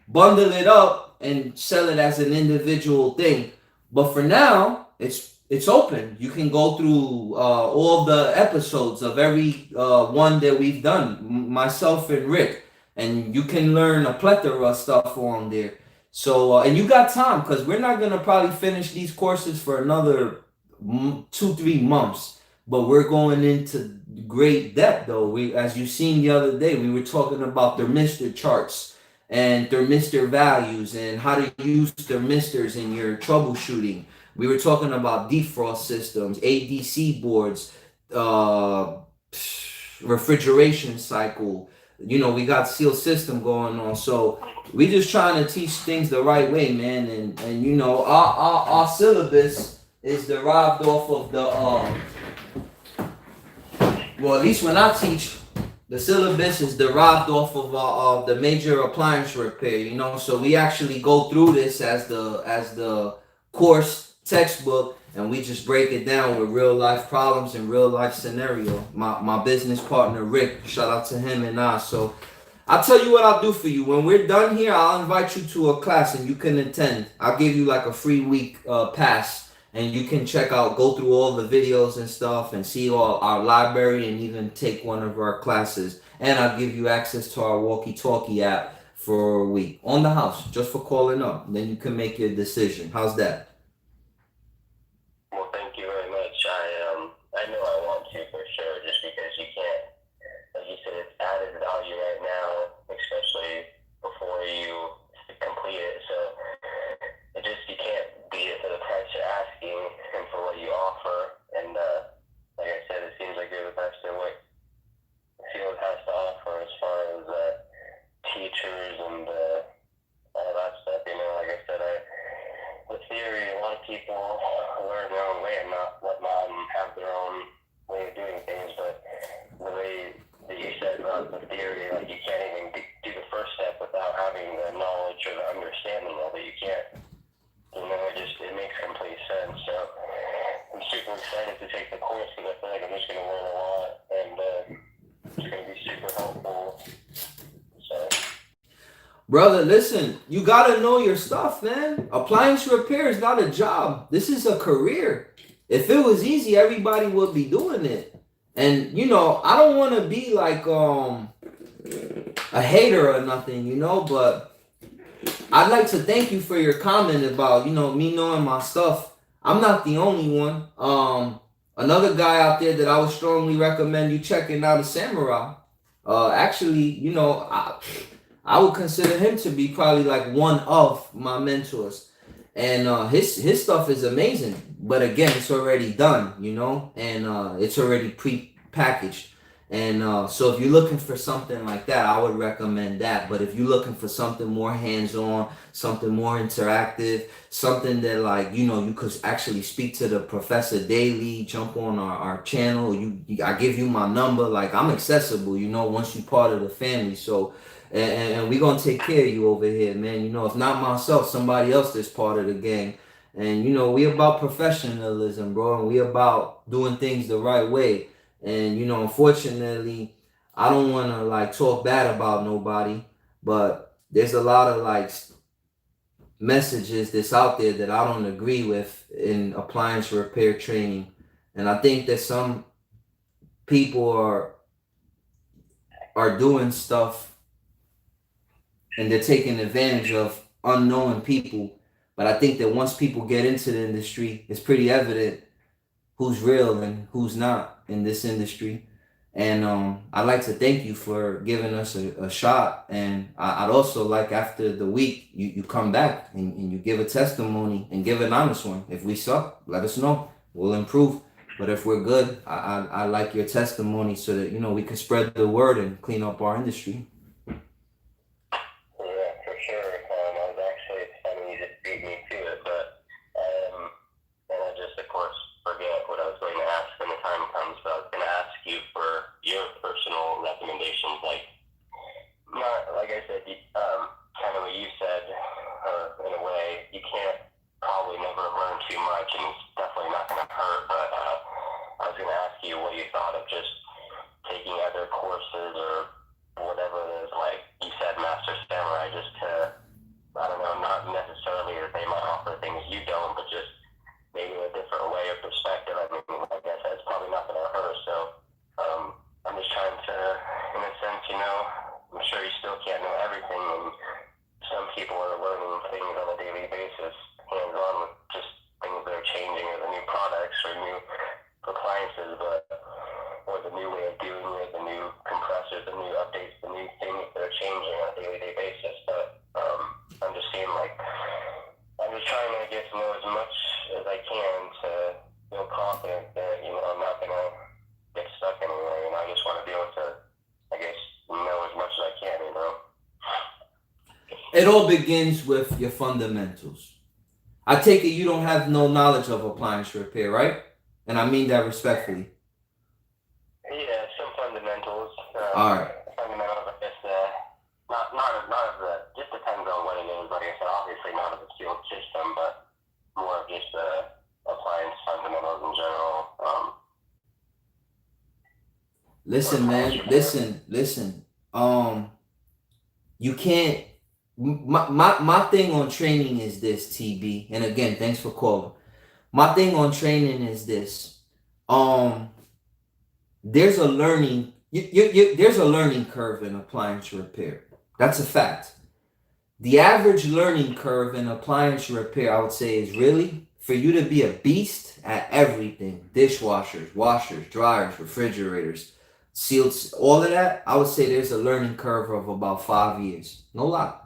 bundle it up, and sell it as an individual thing. But for now, it's open. You can go through all the episodes of every one that we've done, myself and Rick, and you can learn a plethora of stuff on there. So and you got time because we're not gonna probably finish these courses for another 2-3 months. But we're going into great depth though. As you seen the other day, we were talking about thermistor charts and thermistor values and how to use thermistors in your troubleshooting. We were talking about defrost systems, ADC boards, refrigeration cycle. You know, we got sealed system going on. So we just trying to teach things the right way, man. And you know, our syllabus is derived off of the well, at least when I teach, the syllabus is derived off of the major appliance repair, you know. So we actually go through this as the course textbook, and we just break it down with real life problems and real life scenario. My business partner Rick, shout out to him and I. So I'll tell you what I'll do for you. When we're done here, I'll invite you to a class and you can attend. I'll give you like a free week pass. And you can go through all the videos and stuff and see all our library and even take one of our classes. And I'll give you access to our walkie-talkie app for a week on the house, just for calling up. Then you can make your decision. How's that? Well, thank you very much. I know I want to for sure, just because you can't, like you said, it's added value right now, especially before you complete it. So you can't beat it for the price you're asking and for what you offer. And like I said, it seems like you're the best at what the field has to offer as far as teachers and all that stuff. You know, like I said, with theory, a lot of people learn their own way and not let them have their own way of doing things. But the way that you said about the theory, like you can't even do the first step without having the knowledge or the understanding of it. You can't. You know, it makes complete sense. So I'm super excited to take the course because I feel like I'm just going to learn a lot and it's going to be super helpful. So, brother, listen, you got to know your stuff, man. Appliance repair is not a job. This is a career. If it was easy, everybody would be doing it. And, you know, I don't want to be like a hater or nothing, you know, but I'd like to thank you for your comment about, you know, me knowing my stuff. I'm not the only one. Another guy out there that I would strongly recommend you checking out is Samurai. Actually, you know, I would consider him to be probably like one of my mentors. and his stuff is amazing. But again, it's already done, you know, and it's already pre-packaged. And so if you're looking for something like that, I would recommend that. But if you're looking for something more hands-on, something more interactive, something that, like, you know, you could actually speak to the professor daily, jump on our channel. I give you my number. Like, I'm accessible, you know, once you're part of the family. So and we're gonna take care of you over here, man. You know, if not myself, somebody else that's part of the gang. And you know, we about professionalism, bro, and we about doing things the right way. And you know, unfortunately, I don't want to like talk bad about nobody, but there's a lot of like messages that's out there that I don't agree with in appliance repair training. And I think that some people are doing stuff and they're taking advantage of unknowing people. But I think that once people get into the industry, it's pretty evident who's real and who's not in this industry. And I'd like to thank you for giving us a shot. And I'd also like, after the week, you come back and you give a testimony and give an honest one. If we suck, let us know. We'll improve. But if we're good, I like your testimony so that, you know, we can spread the word and clean up our industry. Yeah, for sure. I was actually, I mean, you just beat me to it, but, and I just, of course, forget what I was going to ask when the time comes, but I was going to ask you for your personal recommendations, like, not, like I said, kind of what you said, in a way, you can't probably never learn too much, and it's definitely not going to hurt, but, I was going to ask you what you thought of just taking other courses or whatever it is, like you said, Master Samurai, just to, I don't know, not necessarily that they might offer things you don't, but just maybe a different way of perspective. I mean, like I said, it's probably not going to hurt. So I'm just trying to, in a sense, you know, I'm sure you still can't know everything, and some people are learning things on a daily basis, hands-on with just things that are changing, or the new products or new appliances, or the new way of doing it, the new compressors, the new updates, the new things that are changing on a day-to-day basis. But I'm just seeing, like, I'm just trying to get to know as much as I can to feel confident that, you know, I'm not going to get stuck anywhere, and I just want to be able to, I guess, know as much as I can, you know. It all begins with your fundamentals. I take it you don't have no knowledge of appliance repair, right? And I mean that respectfully. Yeah, some fundamentals. All right. Fundamentals, I guess, not of the, just depends on what it is. Like I said, obviously not of the field system, but more of just the appliance fundamentals in general. Listen, man. Listen. You can't. My thing on training is this, TB. And again, thanks for calling. My thing on training is this. There's a learning. There's a learning curve in appliance repair. That's a fact. The average learning curve in appliance repair, I would say, is really for you to be a beast at everything: dishwashers, washers, dryers, refrigerators, seals, all of that. I would say there's a learning curve of about 5 years. No lie.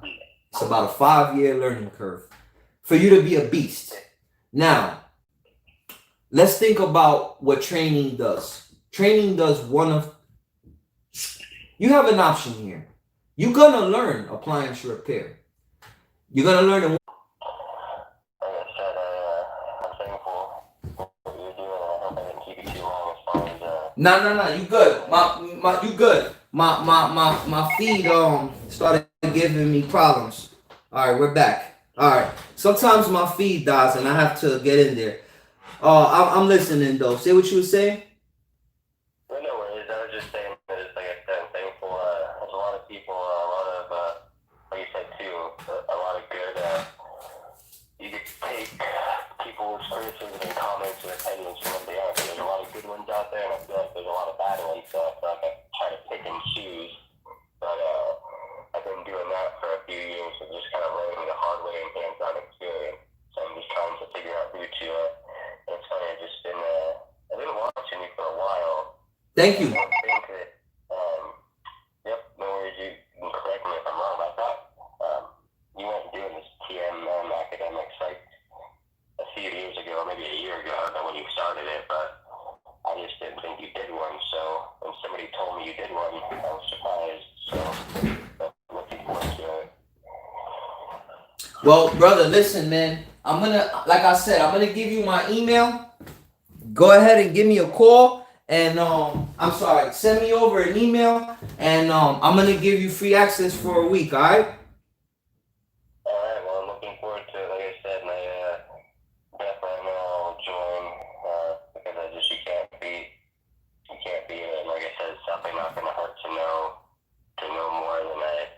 It's about a 5-year learning curve for you to be a beast. Now, let's think about what training does. Training does you have an option here. You're gonna learn appliance repair. You're gonna learn it. Like I said, I'm thankful for what you're doing. I hope I didn't keep you too long as far as, No, you good. You good. My feed started giving me problems. All right, we're back. All right. Sometimes my feed dies and I have to get in there. I'm listening though. Say what you were saying. Well, no worries. I was just saying that it's, like I said, I'm thankful. There's a lot of people, a lot of, like you said too, a lot of good. You could take people's criticism and comments and opinions from what they are. There's a lot of good ones out there, and I feel like there's a lot of bad ones. So I feel like I try to pick and choose. But I've been doing that for a few years, and just kind of learning the hard way and hands-on experience. So I'm just trying to figure out who to. And it's funny, I've been watching you for a while. Thank you. I think that, yep, no worries. You can correct me if I'm wrong about that. You weren't doing this TMM academic site Well, brother, listen, man. Like I said, I'm gonna give you my email. Go ahead and give me a call, and I'm sorry, send me over an email, and I'm gonna give you free access for a week. All right? All right. Well, I'm looking forward to it. Like I said, and I definitely know I'll join because you can't beat it. And like I said, it's definitely not going to hurt to know more than I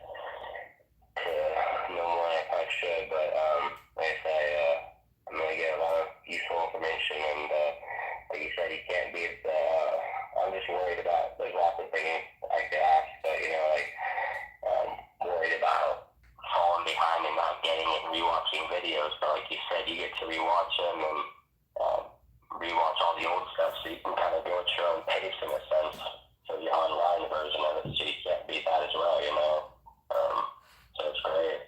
should. But like I said, I'm going to get a lot of useful information, and like you said, you can't beat. I'm just worried about there's lots of things I could ask, but worried about falling behind and not getting it and rewatching videos. But like you said, you get to rewatch them and rewatch all the old stuff, so you can kind of go at your own pace in a sense. So the online version of it, so you can't beat that as well, so it's great.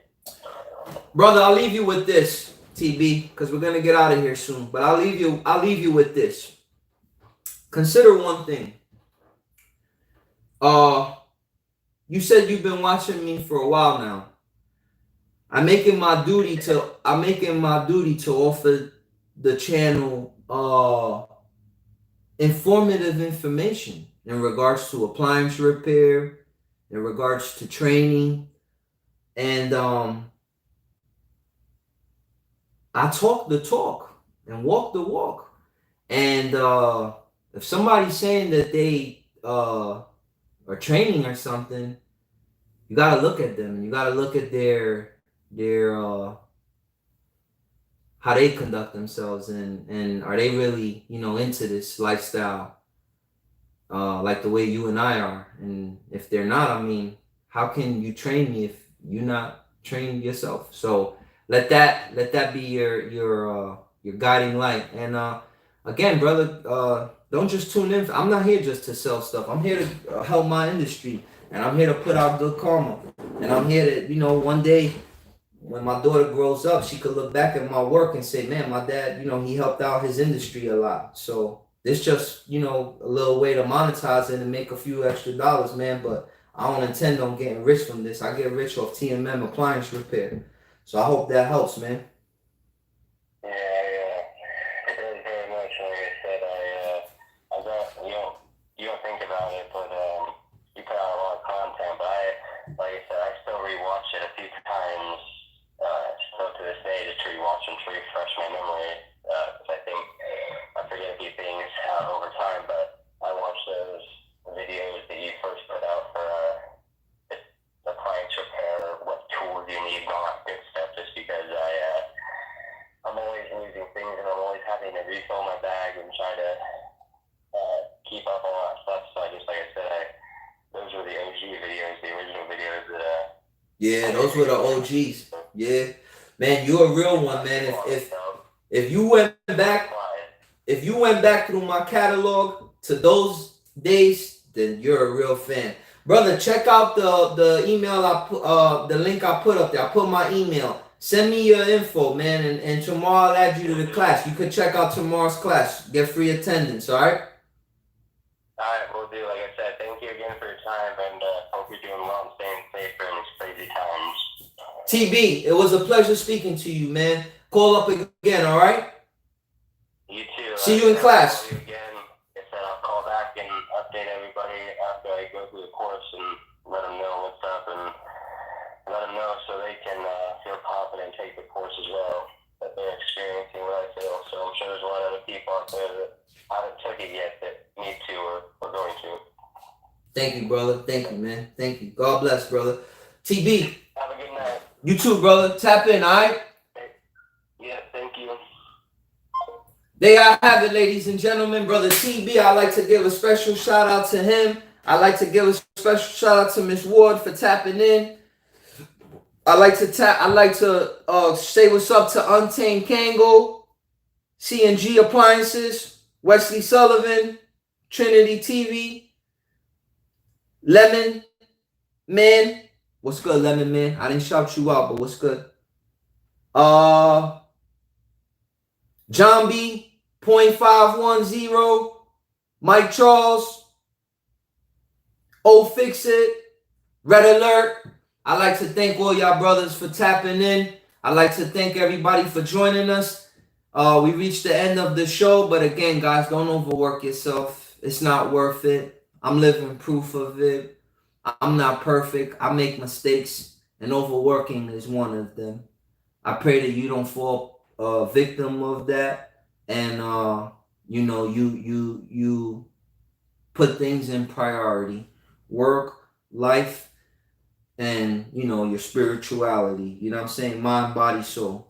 Brother, I'll leave you with this, TB, because we're gonna get out of here soon. But I'll leave you with this. Consider one thing. You said you've been watching me for a while now. I'm making my duty to offer the channel informative information in regards to appliance repair, in regards to training, and I talk the talk and walk the walk. And if somebody's saying that they are training or something, you gotta look at them, and you gotta look at their how they conduct themselves, and are they really into this lifestyle like the way you and I are. And if they're not, I mean, how can you train me if you're not trained yourself? So let that be your guiding light. And again, brother, don't just tune in. I'm not here just to sell stuff. I'm here to help my industry, and I'm here to put out good karma. And I'm here to, one day when my daughter grows up, she could look back at my work and say, man, my dad, he helped out his industry a lot. So this just, a little way to monetize it and make a few extra dollars, man. But I don't intend on getting rich from this. I get rich off TMM Appliance Repair. So I hope that helps, man. Yeah, it does very much. Like I said, I don't, you don't think about it, but you put out a lot of content. But like I said, I still rewatch it a few times, still to this day, just to rewatch them to refresh my memory. Because I think I forget a few things over time. But I watch those videos that you first put out for appliance repair, what tools you need, and all that good stuff. Just because I'm always losing things, and I'm always having to refill my bag and try to keep up all that stuff. So I just, like I said, those were the OG videos, the original videos that. Yeah, those were the OGs. Yeah, man, you're a real one, man. If you went back through my catalog to those days, then you're a real fan. Brother, check out the email I put, the link I put up there. I put my email. Send me your info, man, and tomorrow I'll add you to the class. You could check out tomorrow's class. Get free attendance, all right? All right, we'll do. Like I said, thank you again for your time, and hope you're doing well and staying safe during these crazy times. TB, it was a pleasure speaking to you, man. Call up again, all right? You too. See you in class. Call you again. Like I said, I'll call back and update everybody after I go through the course and let them know what's up and let them know so they can feel confident and take the course as well that they're experiencing what I feel. So I'm sure there's a lot of other people out there that haven't took it yet that need to or are going to. Thank you, brother. Thank you, man. Thank you. God bless, brother. TB. Have a good night. You too, brother. Tap in, all right? Yeah, thank you. There I have it, ladies and gentlemen. Brother TB, I'd like to give a special shout out to him. I'd like to give a special shout out to Miss Ward for tapping in. I'd like to say what's up to Untamed Kango, C&G Appliances, Wesley Sullivan, Trinity TV, Lemon Man. What's good, Lemon Man? I didn't shout you out, but what's good? John B, 0.510, Mike Charles, Oh Fix It, Red Alert. I'd like to thank all y'all brothers for tapping in. I'd like to thank everybody for joining us. We reached the end of the show, but again, guys, don't overwork yourself. It's not worth it. I'm living proof of it. I'm not perfect. I make mistakes, and overworking is one of them. I pray that you don't fall a victim of that, and you put things in priority, work, life, and your spirituality. You know what I'm saying? Mind, body, soul.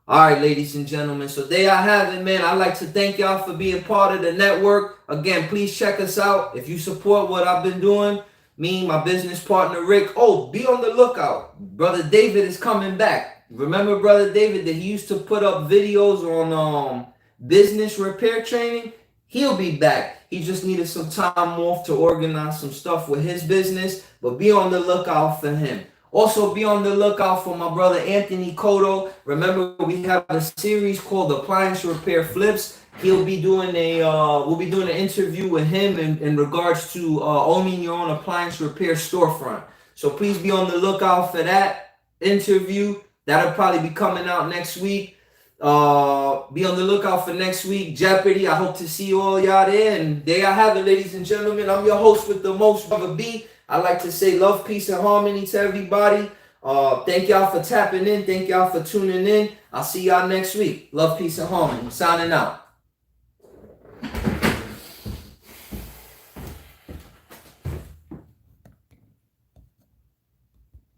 All right, ladies and gentlemen. So there I have it, man. I'd like to thank y'all for being part of the network. Again, please check us out. If you support what I've been doing, me, my business partner, Rick. Oh, be on the lookout. Brother David is coming back. Remember Brother David that he used to put up videos on business repair training? He'll be back. He just needed some time off to organize some stuff with his business, but be on the lookout for him. Also, be on the lookout for my brother Anthony Cotto. Remember, we have a series called Appliance Repair Flips. We'll be doing an interview with him in regards to owning your own appliance repair storefront. So please be on the lookout for that interview. That'll probably be coming out next week. Be on the lookout for next week. Jeopardy. I hope to see all y'all there. And there I have it, ladies and gentlemen. I'm your host with the most, Brother B. I like to say love, peace, and harmony to everybody. Thank y'all for tapping in. Thank y'all for tuning in. I'll see y'all next week. Love, peace, and harmony. Signing out.